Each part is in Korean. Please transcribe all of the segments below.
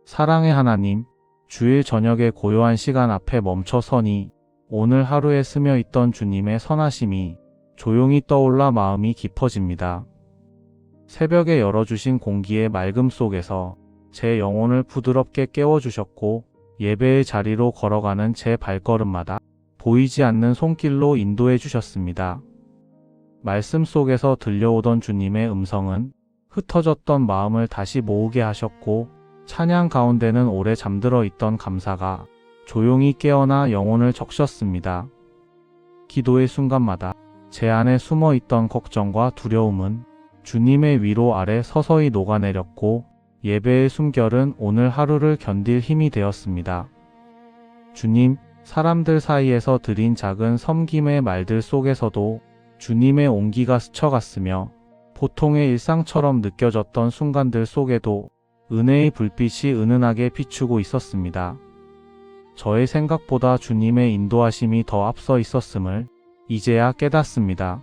사랑의 하나님, 주일 저녁의 고요한 시간 앞에 멈춰 서니 오늘 하루에 스며 있던 주님의 선하심이 조용히 떠올라 마음이 깊어집니다. 새벽에 열어주신 공기의 맑음 속에서 제 영혼을 부드럽게 깨워주셨고 예배의 자리로 걸어가는 제 발걸음마다 보이지 않는 손길로 인도해 주셨습니다. 말씀 속에서 들려오던 주님의 음성은 흩어졌던 마음을 다시 모으게 하셨고 찬양 가운데는 오래 잠들어 있던 감사가 조용히 깨어나 영혼을 적셨습니다. 기도의 순간마다 제 안에 숨어 있던 걱정과 두려움은 주님의 위로 아래 서서히 녹아내렸고 예배의 숨결은 오늘 하루를 견딜 힘이 되었습니다. 주님, 사람들 사이에서 드린 작은 섬김의 말들 속에서도 주님의 온기가 스쳐갔으며 보통의 일상처럼 느껴졌던 순간들 속에도 은혜의 불빛이 은은하게 비추고 있었습니다. 저의 생각보다 주님의 인도하심이 더 앞서 있었음을 이제야 깨닫습니다.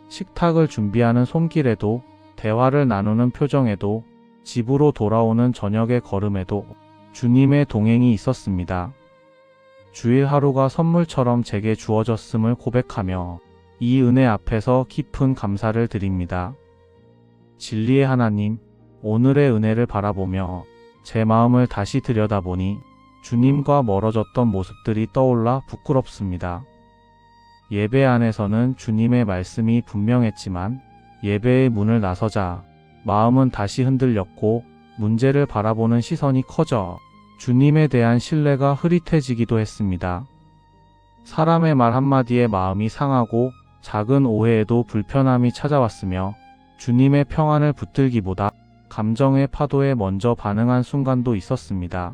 식탁을 준비하는 손길에도, 대화를 나누는 표정에도, 집으로 돌아오는 저녁의 걸음에도 주님의 동행이 있었습니다. 주일 하루가 선물처럼 제게 주어졌음을 고백하며 이 은혜 앞에서 깊은 감사를 드립니다. 진리의 하나님, 오늘의 은혜를 바라보며 제 마음을 다시 들여다보니 주님과 멀어졌던 모습들이 떠올라 부끄럽습니다. 예배 안에서는 주님의 말씀이 분명했지만 예배의 문을 나서자 마음은 다시 흔들렸고 문제를 바라보는 시선이 커져 주님에 대한 신뢰가 흐릿해지기도 했습니다. 사람의 말 한마디에 마음이 상하고 작은 오해에도 불편함이 찾아왔으며 주님의 평안을 붙들기보다 감정의 파도에 먼저 반응한 순간도 있었습니다.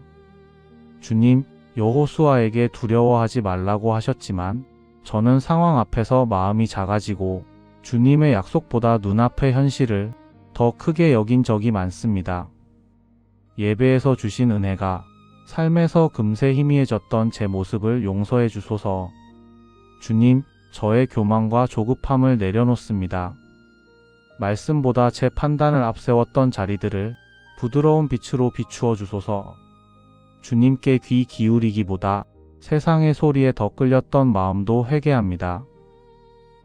주님, 여호수아에게 두려워하지 말라고 하셨지만 저는 상황 앞에서 마음이 작아지고 주님의 약속보다 눈앞의 현실을 더 크게 여긴 적이 많습니다. 예배에서 주신 은혜가 삶에서 금세 희미해졌던 제 모습을 용서해 주소서. 주님, 저의 교만과 조급함을 내려놓습니다. 말씀보다 제 판단을 앞세웠던 자리들을 부드러운 빛으로 비추어 주소서. 주님께 귀 기울이기보다 세상의 소리에 더 끌렸던 마음도 회개합니다.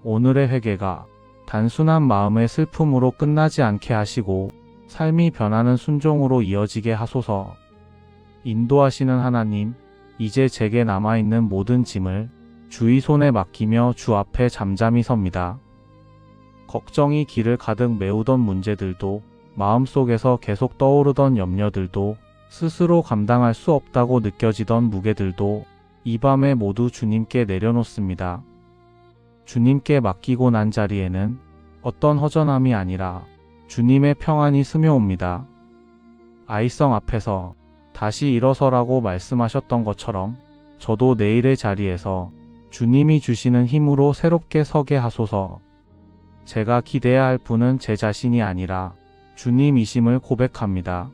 오늘의 회개가 단순한 마음의 슬픔으로 끝나지 않게 하시고 삶이 변하는 순종으로 이어지게 하소서. 인도하시는 하나님, 이제 제게 남아있는 모든 짐을 주의 손에 맡기며 주 앞에 잠잠히 섭니다. 걱정이 길을 가득 메우던 문제들도, 마음속에서 계속 떠오르던 염려들도, 스스로 감당할 수 없다고 느껴지던 무게들도 이 밤에 모두 주님께 내려놓습니다. 주님께 맡기고 난 자리에는 어떤 허전함이 아니라 주님의 평안이 스며옵니다. 아이성 앞에서 다시 일어서라고 말씀하셨던 것처럼 저도 내일의 자리에서 주님이 주시는 힘으로 새롭게 서게 하소서. 제가 기대해야 할 분은 제 자신이 아니라 주님이심을 고백합니다.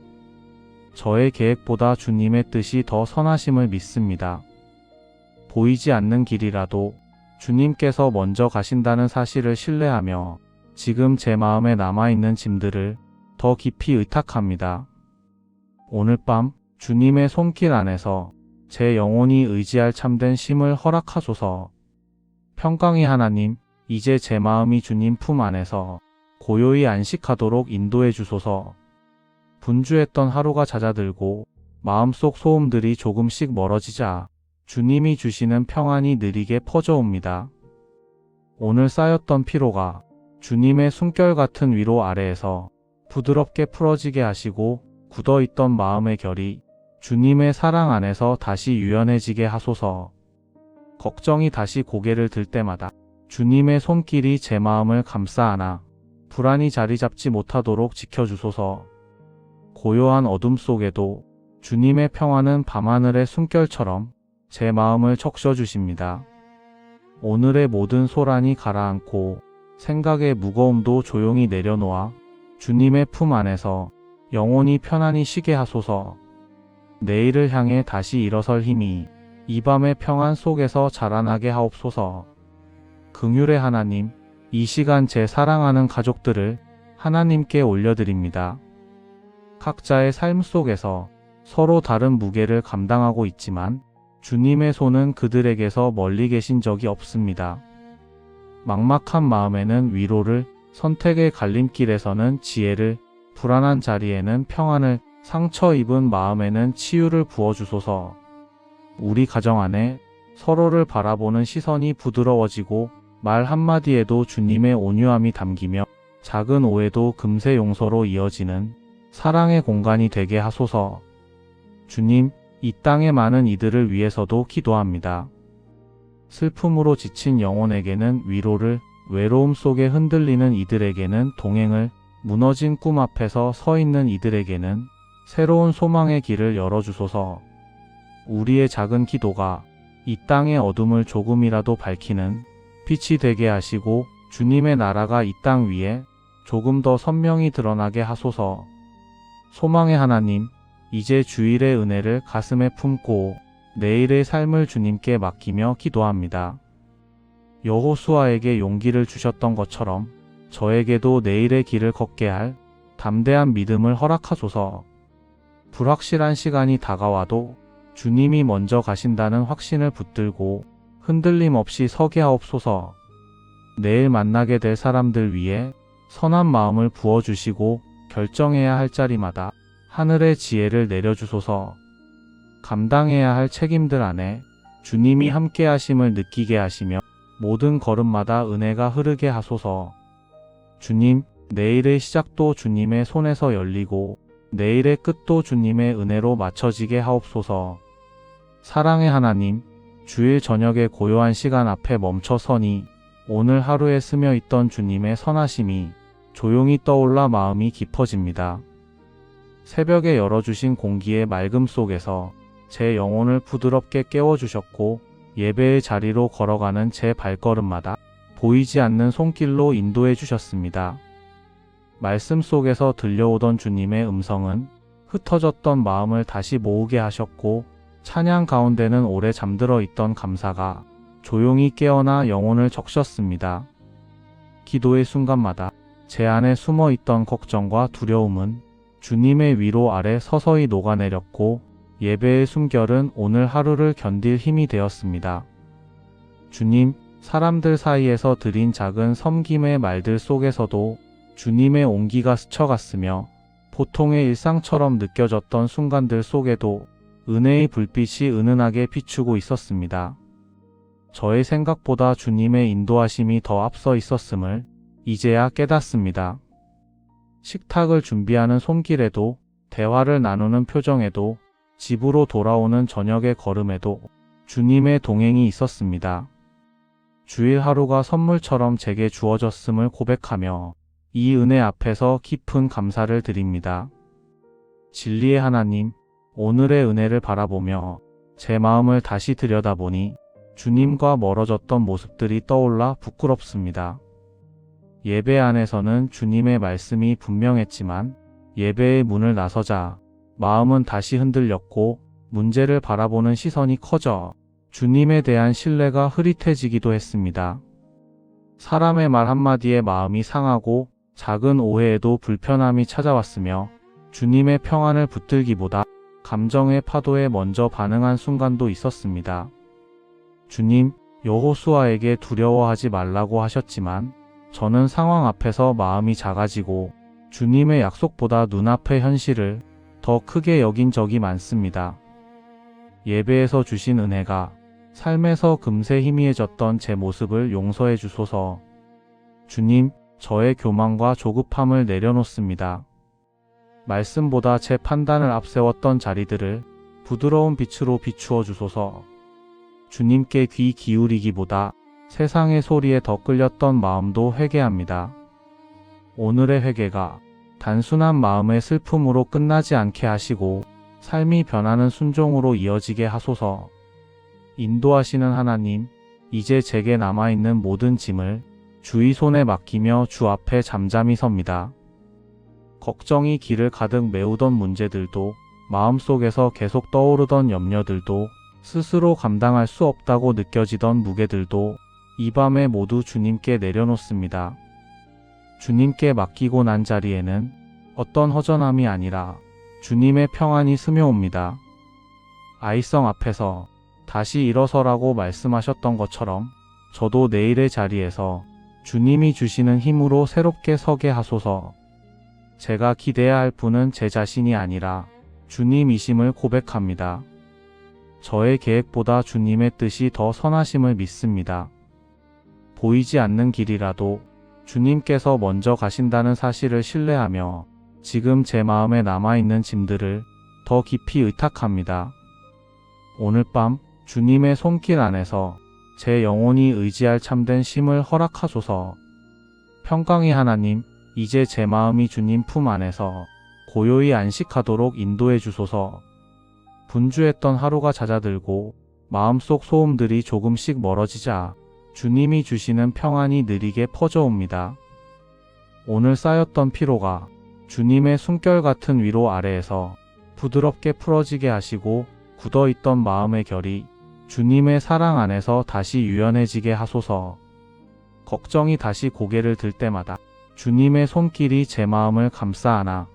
저의 계획보다 주님의 뜻이 더 선하심을 믿습니다. 보이지 않는 길이라도 주님께서 먼저 가신다는 사실을 신뢰하며 지금 제 마음에 남아있는 짐들을 더 깊이 의탁합니다. 오늘 밤 주님의 손길 안에서 제 영혼이 의지할 참된 쉼을 허락하소서. 평강의 하나님, 이제 제 마음이 주님 품 안에서 고요히 안식하도록 인도해 주소서. 분주했던 하루가 잦아들고 마음속 소음들이 조금씩 멀어지자 주님이 주시는 평안이 느리게 퍼져옵니다. 오늘 쌓였던 피로가 주님의 숨결 같은 위로 아래에서 부드럽게 풀어지게 하시고 굳어있던 마음의 결이 주님의 사랑 안에서 다시 유연해지게 하소서. 걱정이 다시 고개를 들 때마다 주님의 손길이 제 마음을 감싸 안아 불안이 자리 잡지 못하도록 지켜주소서. 고요한 어둠 속에도 주님의 평안은 밤하늘의 숨결처럼 제 마음을 적셔주십니다. 오늘의 모든 소란이 가라앉고 생각의 무거움도 조용히 내려놓아 주님의 품 안에서 영혼이 편안히 쉬게 하소서. 내일을 향해 다시 일어설 힘이 이 밤의 평안 속에서 자라나게 하옵소서. 긍휼의 하나님, 이 시간 제 사랑하는 가족들을 하나님께 올려드립니다. 각자의 삶 속에서 서로 다른 무게를 감당하고 있지만 주님의 손은 그들에게서 멀리 계신 적이 없습니다. 막막한 마음에는 위로를, 선택의 갈림길에서는 지혜를, 불안한 자리에는 평안을, 상처 입은 마음에는 치유를 부어주소서. 우리 가정 안에 서로를 바라보는 시선이 부드러워지고 말 한마디에도 주님의 온유함이 담기며 작은 오해도 금세 용서로 이어지는 사랑의 공간이 되게 하소서. 주님, 이 땅의 많은 이들을 위해서도 기도합니다. 슬픔으로 지친 영혼에게는 위로를, 외로움 속에 흔들리는 이들에게는 동행을, 무너진 꿈 앞에서 서 있는 이들에게는 새로운 소망의 길을 열어주소서. 우리의 작은 기도가 이 땅의 어둠을 조금이라도 밝히는 빛이 되게 하시고 주님의 나라가 이 땅 위에 조금 더 선명히 드러나게 하소서. 소망의 하나님, 이제 주일의 은혜를 가슴에 품고 내일의 삶을 주님께 맡기며 기도합니다. 여호수아에게 용기를 주셨던 것처럼 저에게도 내일의 길을 걷게 할 담대한 믿음을 허락하소서. 불확실한 시간이 다가와도 주님이 먼저 가신다는 확신을 붙들고 흔들림 없이 서게 하옵소서. 내일 만나게 될 사람들 위해 선한 마음을 부어주시고 결정해야 할 자리마다 하늘의 지혜를 내려주소서. 감당해야 할 책임들 안에 주님이 함께 하심을 느끼게 하시며 모든 걸음마다 은혜가 흐르게 하소서. 주님, 내일의 시작도 주님의 손에서 열리고 내일의 끝도 주님의 은혜로 맞춰지게 하옵소서. 사랑의 하나님, 주일 저녁의 고요한 시간 앞에 멈춰 서니 오늘 하루에 스며 있던 주님의 선하심이 조용히 떠올라 마음이 깊어집니다. 새벽에 열어주신 공기의 맑음 속에서 제 영혼을 부드럽게 깨워주셨고 예배의 자리로 걸어가는 제 발걸음마다 보이지 않는 손길로 인도해 주셨습니다. 말씀 속에서 들려오던 주님의 음성은 흩어졌던 마음을 다시 모으게 하셨고 찬양 가운데는 오래 잠들어 있던 감사가 조용히 깨어나 영혼을 적셨습니다. 기도의 순간마다 제 안에 숨어 있던 걱정과 두려움은 주님의 위로 아래 서서히 녹아내렸고 예배의 숨결은 오늘 하루를 견딜 힘이 되었습니다. 주님, 사람들 사이에서 드린 작은 섬김의 말들 속에서도 주님의 온기가 스쳐갔으며 보통의 일상처럼 느껴졌던 순간들 속에도 은혜의 불빛이 은은하게 비추고 있었습니다. 저의 생각보다 주님의 인도하심이 더 앞서 있었음을 이제야 깨닫습니다. 식탁을 준비하는 손길에도, 대화를 나누는 표정에도, 집으로 돌아오는 저녁의 걸음에도 주님의 동행이 있었습니다. 주일 하루가 선물처럼 제게 주어졌음을 고백하며 이 은혜 앞에서 깊은 감사를 드립니다. 진리의 하나님, 오늘의 은혜를 바라보며 제 마음을 다시 들여다보니 주님과 멀어졌던 모습들이 떠올라 부끄럽습니다. 예배 안에서는 주님의 말씀이 분명했지만 예배의 문을 나서자 마음은 다시 흔들렸고 문제를 바라보는 시선이 커져 주님에 대한 신뢰가 흐릿해지기도 했습니다. 사람의 말 한마디에 마음이 상하고 작은 오해에도 불편함이 찾아왔으며 주님의 평안을 붙들기보다 감정의 파도에 먼저 반응한 순간도 있었습니다. 주님, 여호수아에게 두려워하지 말라고 하셨지만 저는 상황 앞에서 마음이 작아지고 주님의 약속보다 눈앞의 현실을 더 크게 여긴 적이 많습니다. 예배에서 주신 은혜가 삶에서 금세 희미해졌던 제 모습을 용서해 주소서. 주님, 저의 교만과 조급함을 내려놓습니다. 말씀보다 제 판단을 앞세웠던 자리들을 부드러운 빛으로 비추어 주소서. 주님께 귀 기울이기보다 세상의 소리에 더 끌렸던 마음도 회개합니다. 오늘의 회개가 단순한 마음의 슬픔으로 끝나지 않게 하시고 삶이 변하는 순종으로 이어지게 하소서. 인도하시는 하나님, 이제 제게 남아있는 모든 짐을 주의 손에 맡기며 주 앞에 잠잠히 섭니다. 걱정이 길을 가득 메우던 문제들도, 마음속에서 계속 떠오르던 염려들도, 스스로 감당할 수 없다고 느껴지던 무게들도 이 밤에 모두 주님께 내려놓습니다. 주님께 맡기고 난 자리에는 어떤 허전함이 아니라 주님의 평안이 스며옵니다. 아이성 앞에서 다시 일어서라고 말씀하셨던 것처럼 저도 내일의 자리에서 주님이 주시는 힘으로 새롭게 서게 하소서. 제가 기대해야 할 분은 제 자신이 아니라 주님이심을 고백합니다. 저의 계획보다 주님의 뜻이 더 선하심을 믿습니다. 보이지 않는 길이라도 주님께서 먼저 가신다는 사실을 신뢰하며 지금 제 마음에 남아있는 짐들을 더 깊이 의탁합니다. 오늘 밤 주님의 손길 안에서 제 영혼이 의지할 참된 쉼을 허락하소서. 평강의 하나님, 이제 제 마음이 주님 품 안에서 고요히 안식하도록 인도해 주소서. 분주했던 하루가 잦아들고 마음속 소음들이 조금씩 멀어지자 주님이 주시는 평안이 느리게 퍼져옵니다. 오늘 쌓였던 피로가 주님의 숨결 같은 위로 아래에서 부드럽게 풀어지게 하시고 굳어있던 마음의 결이 주님의 사랑 안에서 다시 유연해지게 하소서. 걱정이 다시 고개를 들 때마다 주님의 손길이 제 마음을 감싸 안아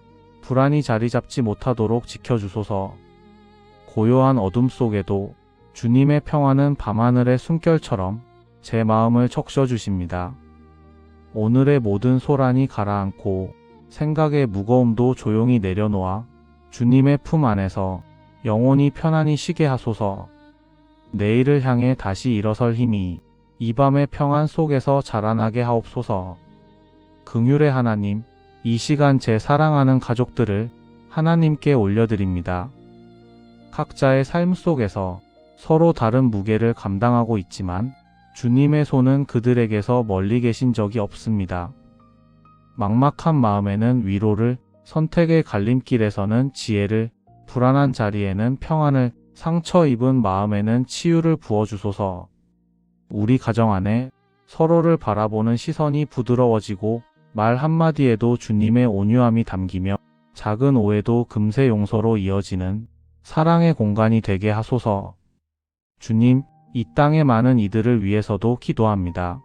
불안이 자리 잡지 못하도록 지켜주소서. 고요한 어둠 속에도 주님의 평안은 밤하늘의 숨결처럼 제 마음을 적셔주십니다. 오늘의 모든 소란이 가라앉고 생각의 무거움도 조용히 내려놓아 주님의 품 안에서 영혼이 편안히 쉬게 하소서. 내일을 향해 다시 일어설 힘이 이 밤의 평안 속에서 자라나게 하옵소서. 긍휼의 하나님, 이 시간 제 사랑하는 가족들을 하나님께 올려드립니다. 각자의 삶 속에서 서로 다른 무게를 감당하고 있지만 주님의 손은 그들에게서 멀리 계신 적이 없습니다. 막막한 마음에는 위로를, 선택의 갈림길에서는 지혜를, 불안한 자리에는 평안을, 상처 입은 마음에는 치유를 부어주소서. 우리 가정 안에 서로를 바라보는 시선이 부드러워지고 말 한마디에도 주님의 온유함이 담기며 작은 오해도 금세 용서로 이어지는 사랑의 공간이 되게 하소서. 주님, 이 땅의 많은 이들을 위해서도 기도합니다.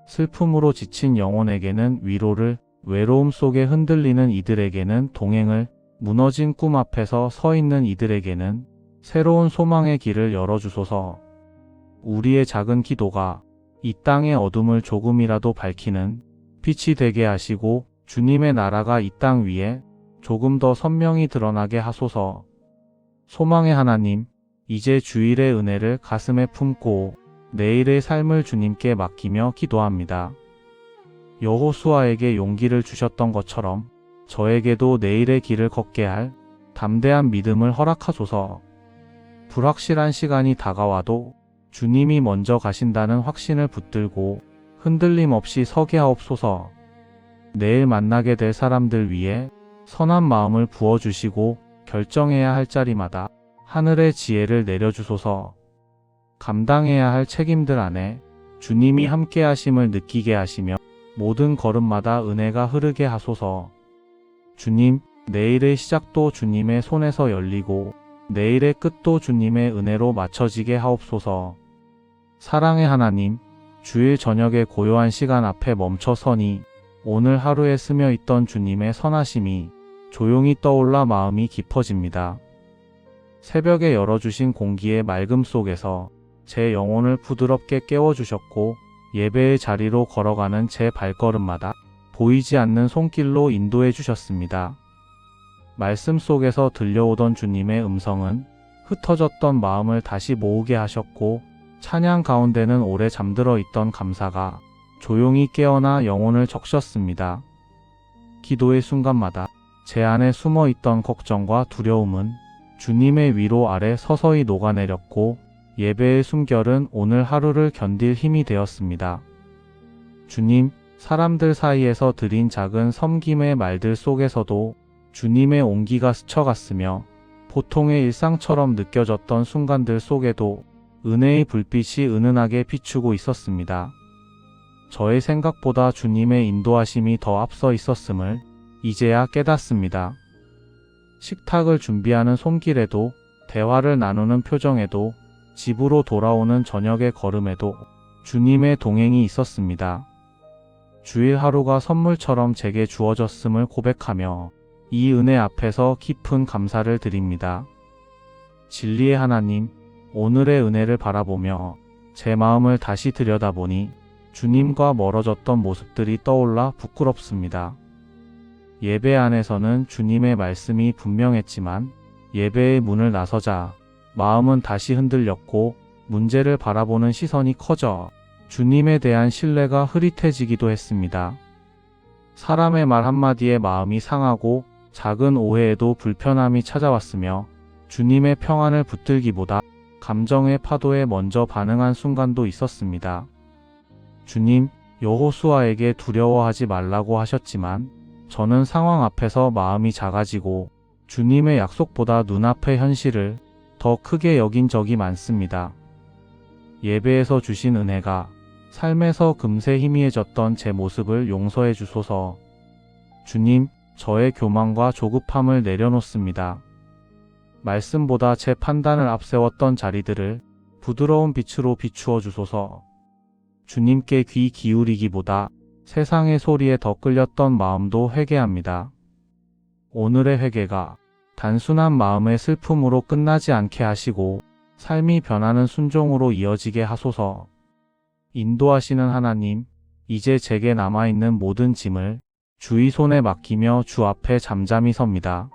슬픔으로 지친 영혼에게는 위로를, 외로움 속에 흔들리는 이들에게는 동행을, 무너진 꿈 앞에서 서 있는 이들에게는 새로운 소망의 길을 열어주소서. 우리의 작은 기도가 이 땅의 어둠을 조금이라도 밝히는 빛이 되게 하시고 주님의 나라가 이 땅 위에 조금 더 선명히 드러나게 하소서. 소망의 하나님, 이제 주일의 은혜를 가슴에 품고 내일의 삶을 주님께 맡기며 기도합니다. 여호수아에게 용기를 주셨던 것처럼 저에게도 내일의 길을 걷게 할 담대한 믿음을 허락하소서. 불확실한 시간이 다가와도 주님이 먼저 가신다는 확신을 붙들고 흔들림 없이 서게 하옵소서. 내일 만나게 될 사람들 위해 선한 마음을 부어주시고 결정해야 할 자리마다 하늘의 지혜를 내려주소서. 감당해야 할 책임들 안에 주님이 함께 하심을 느끼게 하시며 모든 걸음마다 은혜가 흐르게 하소서. 주님, 내일의 시작도 주님의 손에서 열리고 내일의 끝도 주님의 은혜로 맞춰지게 하옵소서. 사랑의 하나님, 주일 저녁의 고요한 시간 앞에 멈춰 서니 오늘 하루에 스며 있던 주님의 선하심이 조용히 떠올라 마음이 깊어집니다. 새벽에 열어주신 공기의 맑음 속에서 제 영혼을 부드럽게 깨워주셨고 예배의 자리로 걸어가는 제 발걸음마다 보이지 않는 손길로 인도해 주셨습니다. 말씀 속에서 들려오던 주님의 음성은 흩어졌던 마음을 다시 모으게 하셨고 찬양 가운데는 오래 잠들어 있던 감사가 조용히 깨어나 영혼을 적셨습니다. 기도의 순간마다 제 안에 숨어 있던 걱정과 두려움은 주님의 위로 아래 서서히 녹아내렸고 예배의 숨결은 오늘 하루를 견딜 힘이 되었습니다. 주님, 사람들 사이에서 드린 작은 섬김의 말들 속에서도 주님의 온기가 스쳐갔으며 보통의 일상처럼 느껴졌던 순간들 속에도 은혜의 불빛이 은은하게 비추고 있었습니다. 저의 생각보다 주님의 인도하심이 더 앞서 있었음을 이제야 깨닫습니다. 식탁을 준비하는 손길에도, 대화를 나누는 표정에도, 집으로 돌아오는 저녁의 걸음에도 주님의 동행이 있었습니다. 주일 하루가 선물처럼 제게 주어졌음을 고백하며 이 은혜 앞에서 깊은 감사를 드립니다. 진리의 하나님, 오늘의 은혜를 바라보며 제 마음을 다시 들여다보니 주님과 멀어졌던 모습들이 떠올라 부끄럽습니다. 예배 안에서는 주님의 말씀이 분명했지만 예배의 문을 나서자 마음은 다시 흔들렸고 문제를 바라보는 시선이 커져 주님에 대한 신뢰가 흐릿해지기도 했습니다. 사람의 말 한마디에 마음이 상하고 작은 오해에도 불편함이 찾아왔으며 주님의 평안을 붙들기보다 감정의 파도에 먼저 반응한 순간도 있었습니다. 주님, 여호수아에게 두려워하지 말라고 하셨지만 저는 상황 앞에서 마음이 작아지고 주님의 약속보다 눈앞의 현실을 더 크게 여긴 적이 많습니다. 예배에서 주신 은혜가 삶에서 금세 희미해졌던 제 모습을 용서해 주소서. 주님, 저의 교만과 조급함을 내려놓습니다. 말씀보다 제 판단을 앞세웠던 자리들을 부드러운 빛으로 비추어 주소서. 주님께 귀 기울이기보다 세상의 소리에 더 끌렸던 마음도 회개합니다. 오늘의 회개가 단순한 마음의 슬픔으로 끝나지 않게 하시고 삶이 변하는 순종으로 이어지게 하소서. 인도하시는 하나님, 이제 제게 남아있는 모든 짐을 주의 손에 맡기며 주 앞에 잠잠히 섭니다.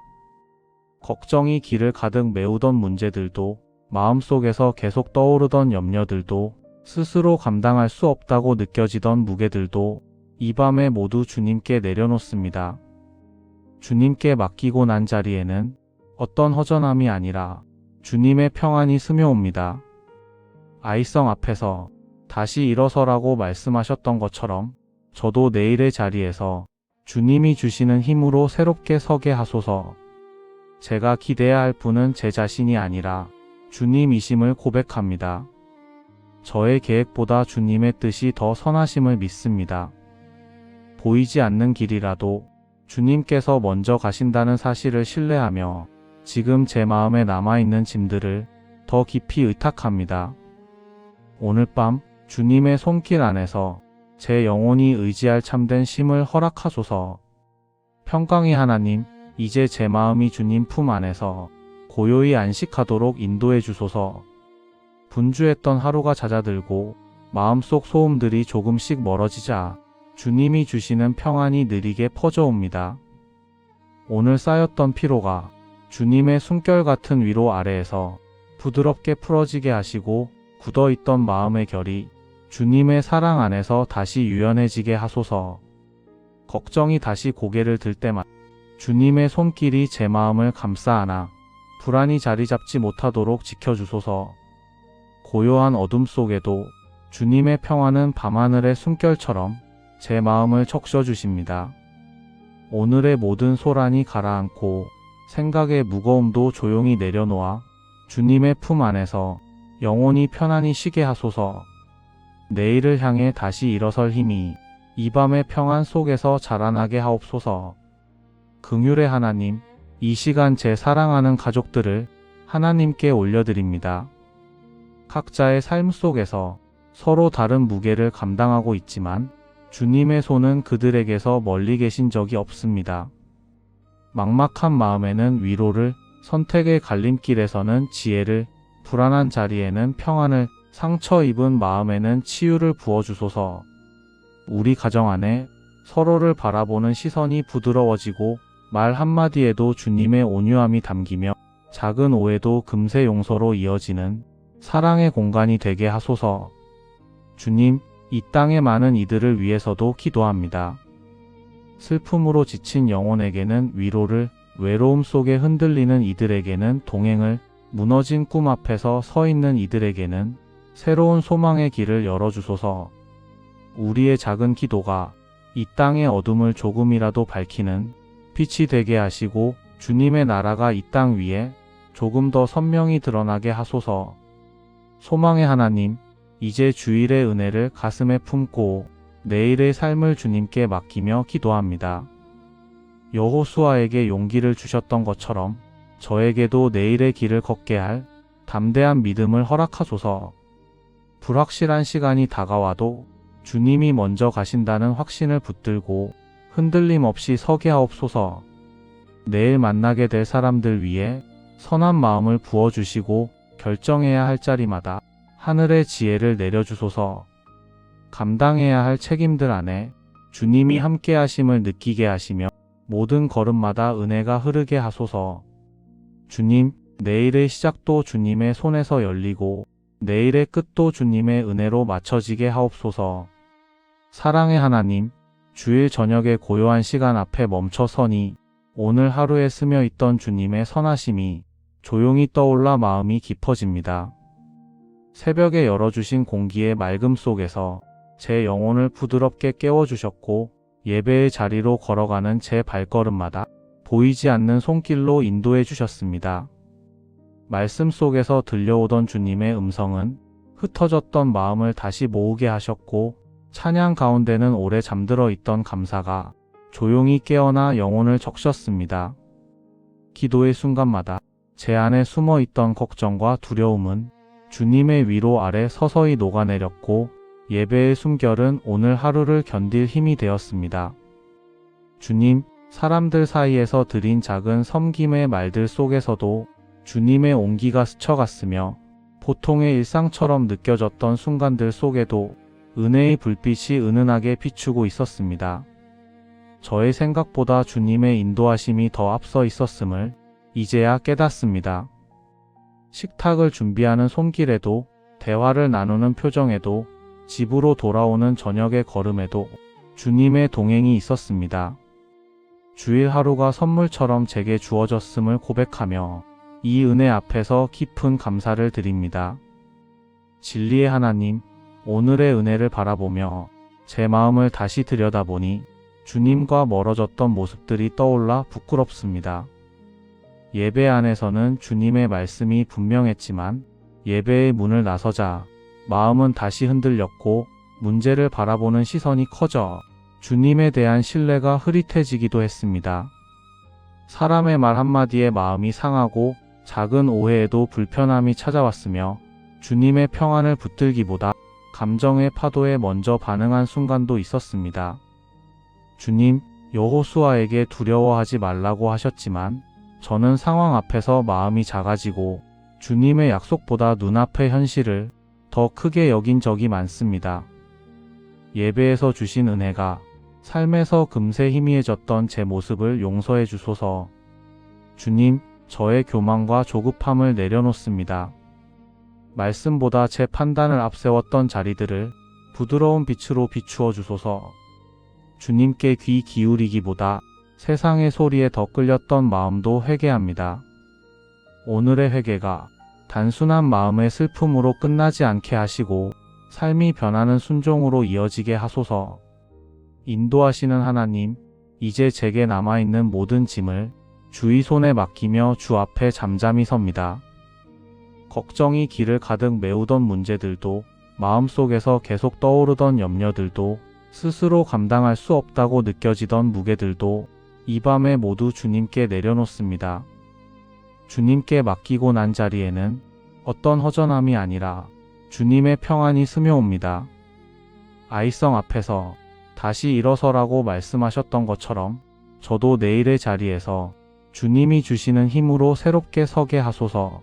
걱정이 길을 가득 메우던 문제들도 마음속에서 계속 떠오르던 염려들도 스스로 감당할 수 없다고 느껴지던 무게들도 이 밤에 모두 주님께 내려놓습니다. 주님께 맡기고 난 자리에는 어떤 허전함이 아니라 주님의 평안이 스며옵니다. 아이성 앞에서 다시 일어서라고 말씀하셨던 것처럼 저도 내일의 자리에서 주님이 주시는 힘으로 새롭게 서게 하소서. 제가 기대해야 할 분은 제 자신이 아니라 주님이심을 고백합니다. 저의 계획보다 주님의 뜻이 더 선하심을 믿습니다. 보이지 않는 길이라도 주님께서 먼저 가신다는 사실을 신뢰하며 지금 제 마음에 남아있는 짐들을 더 깊이 의탁합니다. 오늘 밤 주님의 손길 안에서 제 영혼이 의지할 참된 쉼을 허락하소서. 평강의 하나님, 이제 제 마음이 주님 품 안에서 고요히 안식하도록 인도해 주소서. 분주했던 하루가 잦아들고 마음속 소음들이 조금씩 멀어지자 주님이 주시는 평안이 느리게 퍼져옵니다. 오늘 쌓였던 피로가 주님의 숨결 같은 위로 아래에서 부드럽게 풀어지게 하시고 굳어있던 마음의 결이 주님의 사랑 안에서 다시 유연해지게 하소서. 걱정이 다시 고개를 들 때마다 주님의 손길이 제 마음을 감싸 안아 불안이 자리 잡지 못하도록 지켜주소서. 고요한 어둠 속에도 주님의 평안은 밤하늘의 숨결처럼 제 마음을 적셔주십니다. 오늘의 모든 소란이 가라앉고 생각의 무거움도 조용히 내려놓아 주님의 품 안에서 영혼이 편안히 쉬게 하소서. 내일을 향해 다시 일어설 힘이 이 밤의 평안 속에서 자라나게 하옵소서. 긍휼의 하나님, 이 시간 제 사랑하는 가족들을 하나님께 올려드립니다. 각자의 삶 속에서 서로 다른 무게를 감당하고 있지만 주님의 손은 그들에게서 멀리 계신 적이 없습니다. 막막한 마음에는 위로를, 선택의 갈림길에서는 지혜를, 불안한 자리에는 평안을, 상처 입은 마음에는 치유를 부어주소서. 우리 가정 안에 서로를 바라보는 시선이 부드러워지고 말 한마디에도 주님의 온유함이 담기며 작은 오해도 금세 용서로 이어지는 사랑의 공간이 되게 하소서. 주님, 이 땅의 많은 이들을 위해서도 기도합니다. 슬픔으로 지친 영혼에게는 위로를, 외로움 속에 흔들리는 이들에게는 동행을, 무너진 꿈 앞에서 서 있는 이들에게는 새로운 소망의 길을 열어주소서. 우리의 작은 기도가 이 땅의 어둠을 조금이라도 밝히는 빛이 되게 하시고 주님의 나라가 이 땅 위에 조금 더 선명히 드러나게 하소서. 소망의 하나님, 이제 주일의 은혜를 가슴에 품고 내일의 삶을 주님께 맡기며 기도합니다. 여호수아에게 용기를 주셨던 것처럼 저에게도 내일의 길을 걷게 할 담대한 믿음을 허락하소서. 불확실한 시간이 다가와도 주님이 먼저 가신다는 확신을 붙들고 흔들림 없이 서게 하옵소서. 내일 만나게 될 사람들 위해 선한 마음을 부어주시고 결정해야 할 자리마다 하늘의 지혜를 내려주소서. 감당해야 할 책임들 안에 주님이 함께 하심을 느끼게 하시며 모든 걸음마다 은혜가 흐르게 하소서. 주님, 내일의 시작도 주님의 손에서 열리고 내일의 끝도 주님의 은혜로 맞춰지게 하옵소서. 사랑의 하나님, 주일 저녁의 고요한 시간 앞에 멈춰 서니 오늘 하루에 스며 있던 주님의 선하심이 조용히 떠올라 마음이 깊어집니다. 새벽에 열어주신 공기의 맑음 속에서 제 영혼을 부드럽게 깨워주셨고 예배의 자리로 걸어가는 제 발걸음마다 보이지 않는 손길로 인도해 주셨습니다. 말씀 속에서 들려오던 주님의 음성은 흩어졌던 마음을 다시 모으게 하셨고 찬양 가운데는 오래 잠들어 있던 감사가 조용히 깨어나 영혼을 적셨습니다. 기도의 순간마다 제 안에 숨어 있던 걱정과 두려움은 주님의 위로 아래 서서히 녹아내렸고 예배의 숨결은 오늘 하루를 견딜 힘이 되었습니다. 주님, 사람들 사이에서 드린 작은 섬김의 말들 속에서도 주님의 온기가 스쳐갔으며 보통의 일상처럼 느껴졌던 순간들 속에도 은혜의 불빛이 은은하게 비추고 있었습니다. 저의 생각보다 주님의 인도하심이 더 앞서 있었음을 이제야 깨닫습니다. 식탁을 준비하는 손길에도, 대화를 나누는 표정에도, 집으로 돌아오는 저녁의 걸음에도 주님의 동행이 있었습니다. 주일 하루가 선물처럼 제게 주어졌음을 고백하며 이 은혜 앞에서 깊은 감사를 드립니다. 진리의 하나님, 오늘의 은혜를 바라보며 제 마음을 다시 들여다보니 주님과 멀어졌던 모습들이 떠올라 부끄럽습니다. 예배 안에서는 주님의 말씀이 분명했지만 예배의 문을 나서자 마음은 다시 흔들렸고 문제를 바라보는 시선이 커져 주님에 대한 신뢰가 흐릿해지기도 했습니다. 사람의 말 한마디에 마음이 상하고 작은 오해에도 불편함이 찾아왔으며 주님의 평안을 붙들기보다 감정의 파도에 먼저 반응한 순간도 있었습니다. 주님, 여호수아에게 두려워하지 말라고 하셨지만 저는 상황 앞에서 마음이 작아지고 주님의 약속보다 눈앞의 현실을 더 크게 여긴 적이 많습니다. 예배에서 주신 은혜가 삶에서 금세 희미해졌던 제 모습을 용서해 주소서. 주님, 저의 교만과 조급함을 내려놓습니다. 말씀보다 제 판단을 앞세웠던 자리들을 부드러운 빛으로 비추어 주소서. 주님께 귀 기울이기보다 세상의 소리에 더 끌렸던 마음도 회개합니다. 오늘의 회개가 단순한 마음의 슬픔으로 끝나지 않게 하시고 삶이 변하는 순종으로 이어지게 하소서. 인도하시는 하나님, 이제 제게 남아있는 모든 짐을 주의 손에 맡기며 주 앞에 잠잠히 섭니다. 걱정이 길을 가득 메우던 문제들도, 마음속에서 계속 떠오르던 염려들도, 스스로 감당할 수 없다고 느껴지던 무게들도 이 밤에 모두 주님께 내려놓습니다. 주님께 맡기고 난 자리에는 어떤 허전함이 아니라 주님의 평안이 스며옵니다. 아이성 앞에서 다시 일어서라고 말씀하셨던 것처럼 저도 내일의 자리에서 주님이 주시는 힘으로 새롭게 서게 하소서.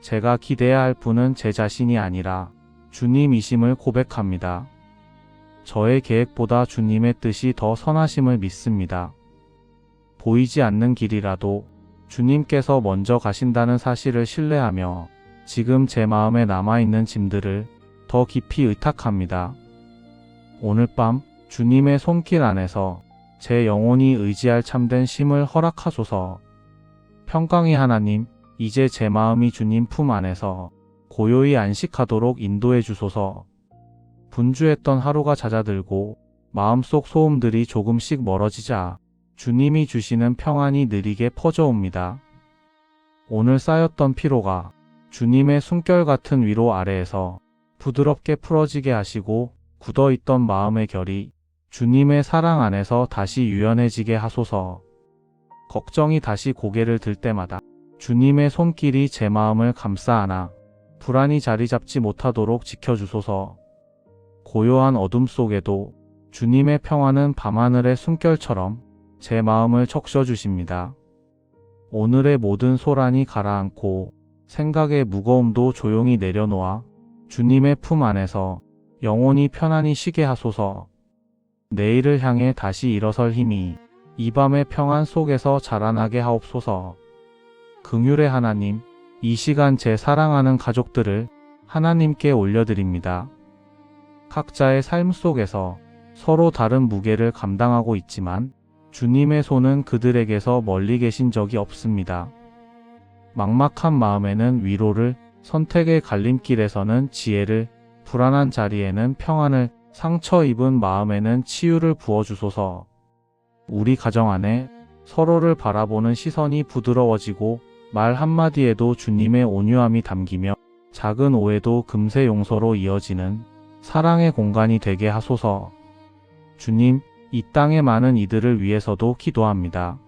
제가 기대해야 할 분은 제 자신이 아니라 주님이심을 고백합니다. 저의 계획보다 주님의 뜻이 더 선하심을 믿습니다. 보이지 않는 길이라도 주님께서 먼저 가신다는 사실을 신뢰하며 지금 제 마음에 남아있는 짐들을 더 깊이 의탁합니다. 오늘 밤 주님의 손길 안에서 제 영혼이 의지할 참된 쉼을 허락하소서. 평강의 하나님, 이제 제 마음이 주님 품 안에서 고요히 안식하도록 인도해 주소서. 분주했던 하루가 잦아들고 마음속 소음들이 조금씩 멀어지자 주님이 주시는 평안이 느리게 퍼져옵니다. 오늘 쌓였던 피로가 주님의 숨결 같은 위로 아래에서 부드럽게 풀어지게 하시고 굳어있던 마음의 결이 주님의 사랑 안에서 다시 유연해지게 하소서. 걱정이 다시 고개를 들 때마다 주님의 손길이 제 마음을 감싸 안아 불안이 자리 잡지 못하도록 지켜주소서. 고요한 어둠 속에도 주님의 평안은 밤하늘의 숨결처럼 제 마음을 적셔주십니다. 오늘의 모든 소란이 가라앉고 생각의 무거움도 조용히 내려놓아 주님의 품 안에서 영혼이 편안히 쉬게 하소서. 내일을 향해 다시 일어설 힘이 이 밤의 평안 속에서 자라나게 하옵소서. 긍휼의 하나님, 이 시간 제 사랑하는 가족들을 하나님께 올려드립니다. 각자의 삶 속에서 서로 다른 무게를 감당하고 있지만 주님의 손은 그들에게서 멀리 계신 적이 없습니다. 막막한 마음에는 위로를, 선택의 갈림길에서는 지혜를, 불안한 자리에는 평안을, 상처 입은 마음에는 치유를 부어주소서. 우리 가정 안에 서로를 바라보는 시선이 부드러워지고 말 한마디에도 주님의 온유함이 담기며 작은 오해도 금세 용서로 이어지는 사랑의 공간이 되게 하소서. 주님, 이 땅의 많은 이들을 위해서도 기도합니다.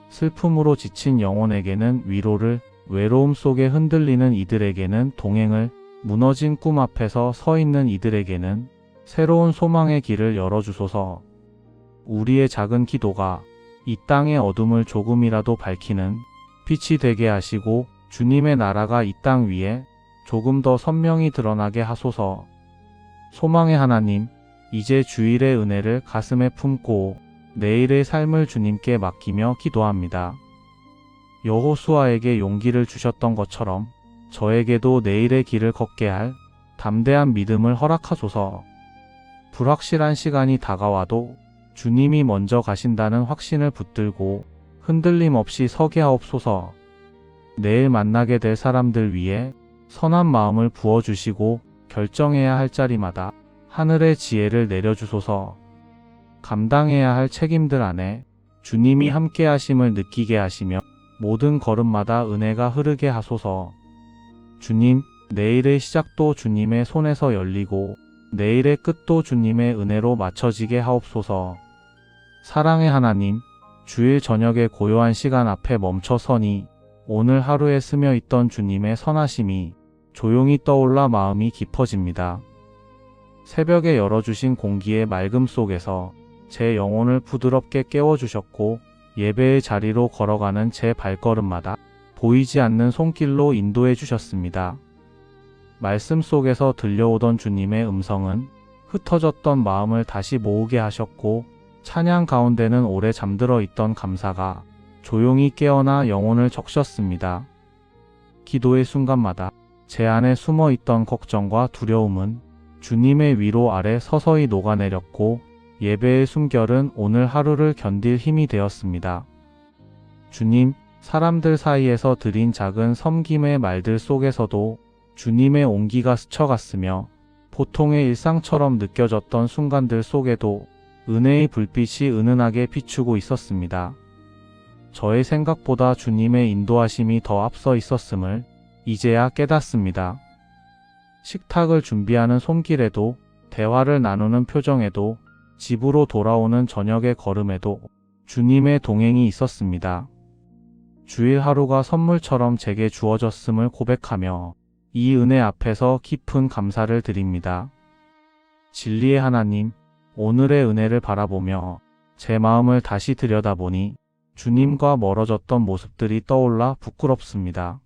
슬픔으로 지친 영혼에게는 위로를, 외로움 속에 흔들리는 이들에게는 동행을, 무너진 꿈 앞에서 서 있는 이들에게는 새로운 소망의 길을 열어주소서. 우리의 작은 기도가 이 땅의 어둠을 조금이라도 밝히는 빛이 되게 하시고 주님의 나라가 이 땅 위에 조금 더 선명히 드러나게 하소서. 소망의 하나님, 이제 주일의 은혜를 가슴에 품고 내일의 삶을 주님께 맡기며 기도합니다. 여호수아에게 용기를 주셨던 것처럼 저에게도 내일의 길을 걷게 할 담대한 믿음을 허락하소서. 불확실한 시간이 다가와도 주님이 먼저 가신다는 확신을 붙들고 흔들림 없이 서게 하옵소서. 내일 만나게 될 사람들 위해 선한 마음을 부어주시고 결정해야 할 자리마다 하늘의 지혜를 내려주소서. 감당해야 할 책임들 안에 주님이 함께 하심을 느끼게 하시며 모든 걸음마다 은혜가 흐르게 하소서. 주님, 내일의 시작도 주님의 손에서 열리고 내일의 끝도 주님의 은혜로 맞춰지게 하옵소서. 사랑의 하나님, 주일 저녁의 고요한 시간 앞에 멈춰 서니 오늘 하루에 스며 있던 주님의 선하심이 조용히 떠올라 마음이 깊어집니다. 새벽에 열어주신 공기의 맑음 속에서 제 영혼을 부드럽게 깨워주셨고 예배의 자리로 걸어가는 제 발걸음마다 보이지 않는 손길로 인도해 주셨습니다. 말씀 속에서 들려오던 주님의 음성은 흩어졌던 마음을 다시 모으게 하셨고 찬양 가운데는 오래 잠들어 있던 감사가 조용히 깨어나 영혼을 적셨습니다. 기도의 순간마다 제 안에 숨어 있던 걱정과 두려움은 주님의 위로 아래 서서히 녹아내렸고 예배의 숨결은 오늘 하루를 견딜 힘이 되었습니다. 주님, 사람들 사이에서 드린 작은 섬김의 말들 속에서도 주님의 온기가 스쳐갔으며 보통의 일상처럼 느껴졌던 순간들 속에도 은혜의 불빛이 은은하게 비추고 있었습니다. 저의 생각보다 주님의 인도하심이 더 앞서 있었음을 이제야 깨닫습니다. 식탁을 준비하는 손길에도, 대화를 나누는 표정에도, 집으로 돌아오는 저녁의 걸음에도 주님의 동행이 있었습니다. 주일 하루가 선물처럼 제게 주어졌음을 고백하며 이 은혜 앞에서 깊은 감사를 드립니다. 진리의 하나님, 오늘의 은혜를 바라보며 제 마음을 다시 들여다보니 주님과 멀어졌던 모습들이 떠올라 부끄럽습니다.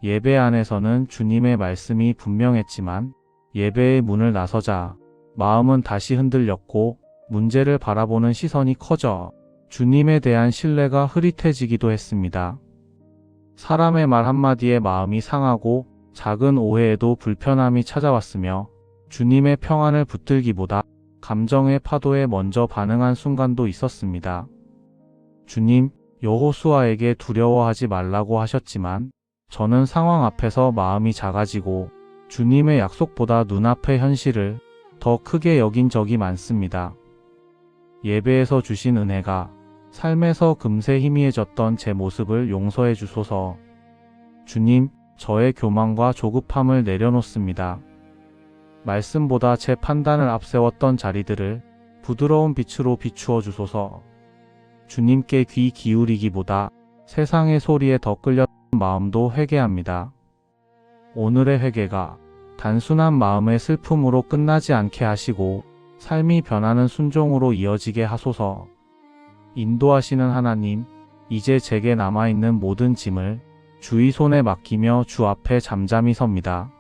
예배 안에서는 주님의 말씀이 분명했지만 예배의 문을 나서자 마음은 다시 흔들렸고 문제를 바라보는 시선이 커져 주님에 대한 신뢰가 흐릿해지기도 했습니다. 사람의 말 한마디에 마음이 상하고 작은 오해에도 불편함이 찾아왔으며 주님의 평안을 붙들기보다 감정의 파도에 먼저 반응한 순간도 있었습니다. 주님, 여호수아에게 두려워하지 말라고 하셨지만 저는 상황 앞에서 마음이 작아지고 주님의 약속보다 눈앞의 현실을 더 크게 여긴 적이 많습니다. 예배에서 주신 은혜가 삶에서 금세 희미해졌던 제 모습을 용서해 주소서. 주님, 저의 교만과 조급함을 내려놓습니다. 말씀보다 제 판단을 앞세웠던 자리들을 부드러운 빛으로 비추어 주소서. 주님께 귀 기울이기보다 세상의 소리에 더 끌렸던 마음도 회개합니다. 오늘의 회개가 단순한 마음의 슬픔으로 끝나지 않게 하시고 삶이 변하는 순종으로 이어지게 하소서. 인도하시는 하나님, 이제 제게 남아있는 모든 짐을 주의 손에 맡기며 주 앞에 잠잠히 섭니다.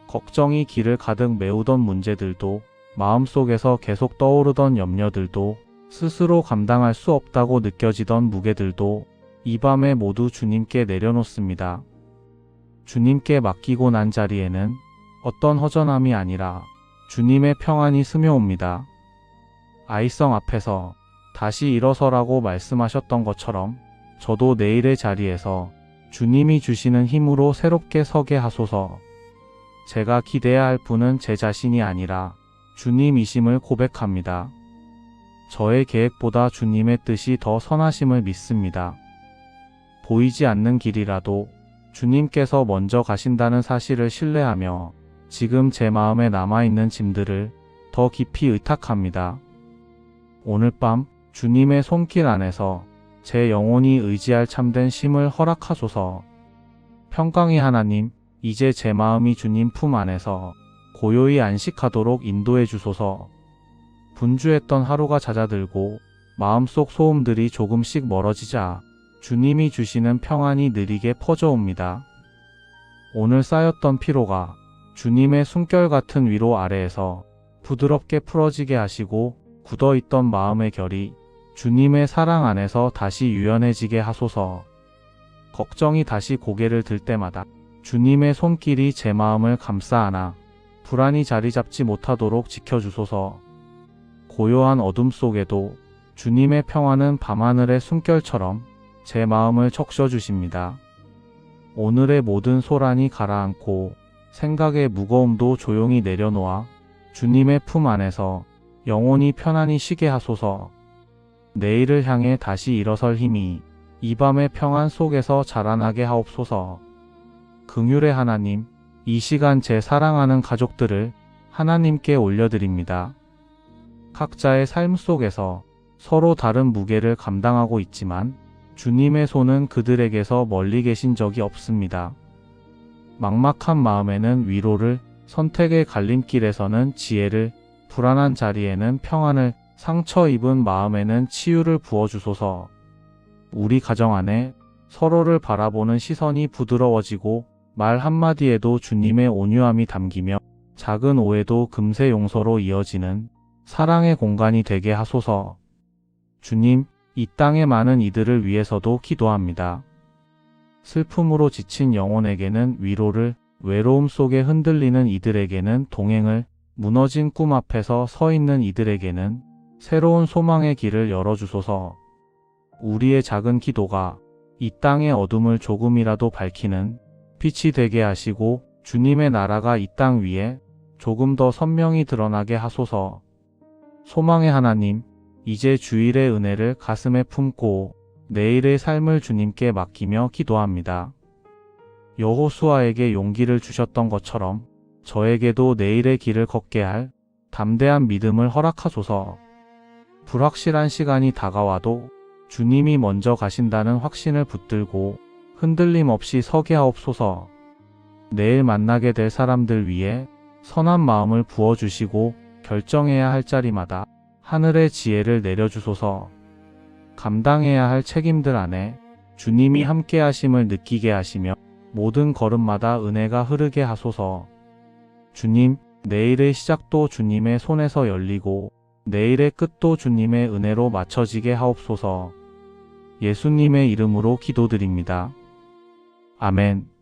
걱정이 길을 가득 메우던 문제들도, 마음속에서 계속 떠오르던 염려들도, 스스로 감당할 수 없다고 느껴지던 무게들도 이 밤에 모두 주님께 내려놓습니다. 주님께 맡기고 난 자리에는 어떤 허전함이 아니라 주님의 평안이 스며옵니다. 아이성 앞에서 다시 일어서라고 말씀하셨던 것처럼 저도 내일의 자리에서 주님이 주시는 힘으로 새롭게 서게 하소서. 제가 기대해야 할 분은 제 자신이 아니라 주님이심을 고백합니다. 저의 계획보다 주님의 뜻이 더 선하심을 믿습니다. 보이지 않는 길이라도 주님께서 먼저 가신다는 사실을 신뢰하며 지금 제 마음에 남아있는 짐들을 더 깊이 의탁합니다. 오늘 밤 주님의 손길 안에서 제 영혼이 의지할 참된 쉼을 허락하소서. 평강의 하나님, 이제 제 마음이 주님 품 안에서 고요히 안식하도록 인도해 주소서. 분주했던 하루가 잦아들고 마음속 소음들이 조금씩 멀어지자 주님이 주시는 평안이 느리게 퍼져옵니다. 오늘 쌓였던 피로가 주님의 숨결 같은 위로 아래에서 부드럽게 풀어지게 하시고 굳어있던 마음의 결이 주님의 사랑 안에서 다시 유연해지게 하소서. 걱정이 다시 고개를 들 때마다 주님의 손길이 제 마음을 감싸 안아 불안이 자리 잡지 못하도록 지켜주소서. 고요한 어둠 속에도 주님의 평안은 밤하늘의 숨결처럼 제 마음을 적셔주십니다. 오늘의 모든 소란이 가라앉고 생각의 무거움도 조용히 내려놓아 주님의 품 안에서 영혼이 편안히 쉬게 하소서. 내일을 향해 다시 일어설 힘이 이 밤의 평안 속에서 자라나게 하옵소서. 긍휼의 하나님, 이 시간 제 사랑하는 가족들을 하나님께 올려드립니다. 각자의 삶 속에서 서로 다른 무게를 감당하고 있지만 주님의 손은 그들에게서 멀리 계신 적이 없습니다. 막막한 마음에는 위로를, 선택의 갈림길에서는 지혜를, 불안한 자리에는 평안을, 상처 입은 마음에는 치유를 부어주소서. 우리 가정 안에 서로를 바라보는 시선이 부드러워지고 말 한마디에도 주님의 온유함이 담기며 작은 오해도 금세 용서로 이어지는 사랑의 공간이 되게 하소서. 주님, 이 땅의 많은 이들을 위해서도 기도합니다. 슬픔으로 지친 영혼에게는 위로를, 외로움 속에 흔들리는 이들에게는 동행을, 무너진 꿈 앞에서 서 있는 이들에게는 새로운 소망의 길을 열어주소서. 우리의 작은 기도가 이 땅의 어둠을 조금이라도 밝히는 빛이 되게 하시고 주님의 나라가 이 땅 위에 조금 더 선명히 드러나게 하소서. 소망의 하나님, 이제 주일의 은혜를 가슴에 품고 내일의 삶을 주님께 맡기며 기도합니다. 여호수아에게 용기를 주셨던 것처럼 저에게도 내일의 길을 걷게 할 담대한 믿음을 허락하소서. 불확실한 시간이 다가와도 주님이 먼저 가신다는 확신을 붙들고 흔들림 없이 서게 하옵소서. 내일 만나게 될 사람들 위해 선한 마음을 부어주시고 결정해야 할 자리마다 하늘의 지혜를 내려주소서. 감당해야 할 책임들 안에 주님이 함께 하심을 느끼게 하시며 모든 걸음마다 은혜가 흐르게 하소서. 주님, 내일의 시작도 주님의 손에서 열리고 내일의 끝도 주님의 은혜로 맞춰지게 하옵소서. 예수님의 이름으로 기도드립니다. 아멘.